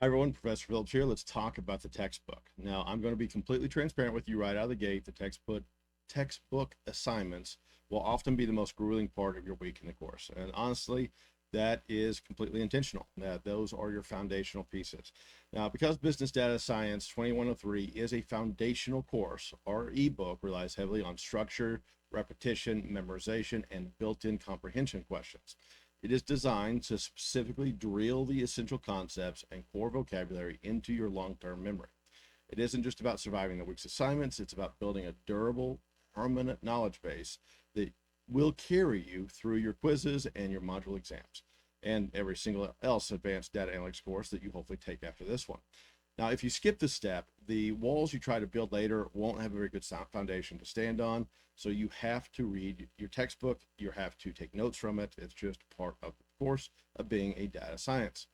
Hi everyone, Professor Phillips here. Let's talk about the textbook. Now, I'm going to be completely transparent with you right out of the gate. The textbook assignments will often be the most grueling part of your week in the course. And honestly, that is completely intentional. Those are your foundational pieces. Now, because Business Data Science 2103 is a foundational course, our ebook relies heavily on structure, repetition, memorization, and built-in comprehension questions. It is designed to specifically drill the essential concepts and core vocabulary into your long-term memory. It isn't just about surviving the week's assignments, it's about building a durable, permanent knowledge base that will carry you through your quizzes and your module exams and every single else advanced data analytics course that you hopefully take after this one. Now, if you skip this step, the walls you try to build later won't have a very good foundation to stand on. So you have to read your textbook. You have to take notes from it. It's just part of the course of being a data science.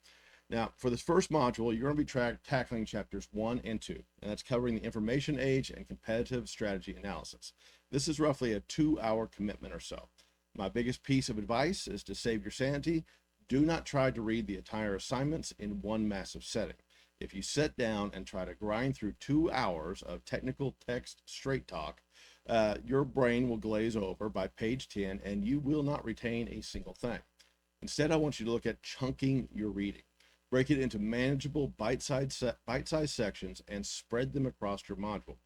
Now, for this first module, you're going to be tackling chapters 1 and 2, and that's covering the information age and competitive strategy analysis. This is roughly a 2-hour commitment or so. My biggest piece of advice is to save your sanity. Do not try to read the entire assignments in one massive setting. If you sit down and try to grind through 2 hours of technical text straight talk, your brain will glaze over by page 10 and you will not retain a single thing. Instead, I want you to look at chunking your reading. Break it into manageable bite-sized sections and spread them across your module.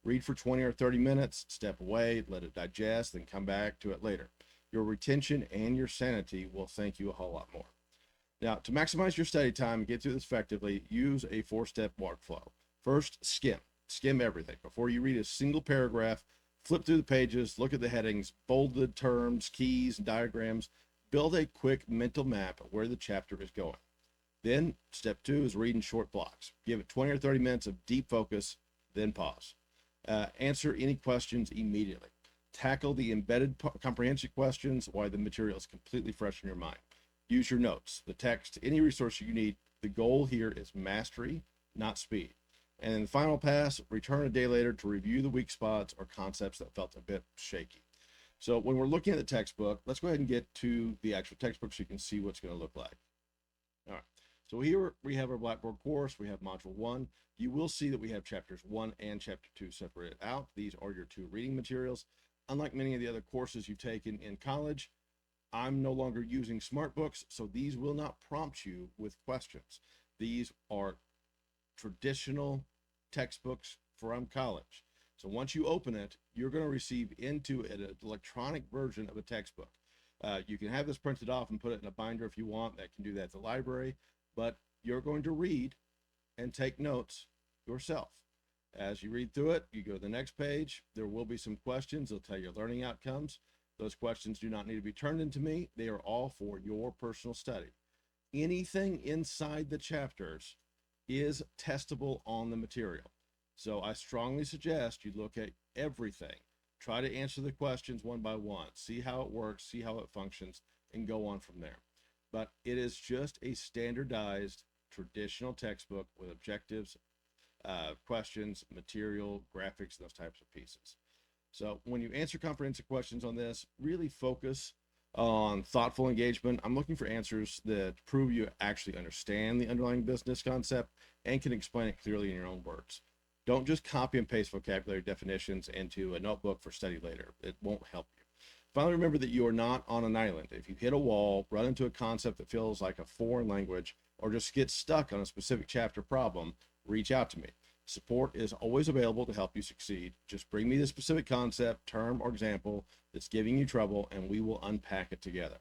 Read for 20 or 30 minutes, step away, let it digest, then come back to it later. Your retention and your sanity will thank you a whole lot more. Now, to maximize your study time and get through this effectively, use a 4-step workflow. First, skim everything. Before you read a single paragraph, flip through the pages, look at the headings, bold the terms, keys, and diagrams, build a quick mental map of where the chapter is going. Then, step 2 is read in short blocks. Give it 20 or 30 minutes of deep focus, then pause. Answer any questions immediately. Tackle the embedded comprehension questions while the material is completely fresh in your mind. Use your notes, the text, any resource you need. The goal here is mastery, not speed. And in the final pass, return a day later to review the weak spots or concepts that felt a bit shaky. So when we're looking at the textbook, let's go ahead and get to the actual textbook so you can see what's going to look like. All right, so here we have our Blackboard course. We have module 1. You will see that we have chapters 1 and chapter 2 separated out. These are your 2 reading materials. Unlike many of the other courses you've taken in college, I'm no longer using smart books, so these will not prompt you with questions. These are traditional textbooks from college. So once you open it, you're going to receive into an electronic version of a textbook. You can have this printed off and put it in a binder if you want. That can do that at the library, but you're going to read and take notes yourself. As you read through it, you go to the next page. There will be some questions. They'll tell you learning outcomes. Those questions do not need to be turned into me. They are all for your personal study. Anything inside the chapters is testable on the material. So I strongly suggest you look at everything. Try to answer the questions one by one. See how it works, see how it functions, and go on from there. But it is just a standardized traditional textbook with objectives, questions, material, graphics, those types of pieces. So when you answer comprehensive questions on this, really focus on thoughtful engagement. I'm looking for answers that prove you actually understand the underlying business concept and can explain it clearly in your own words. Don't just copy and paste vocabulary definitions into a notebook for study later. It won't help you. Finally, remember that you are not on an island. If you hit a wall, run into a concept that feels like a foreign language, or just get stuck on a specific chapter problem, reach out to me. Support is always available to help you succeed. Just bring me the specific concept, term, or example that's giving you trouble, and we will unpack it together.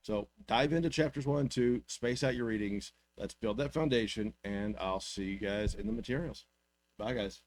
So dive into chapters 1 and 2, space out your readings. Let's build that foundation, and I'll see you guys in the materials. Bye, guys.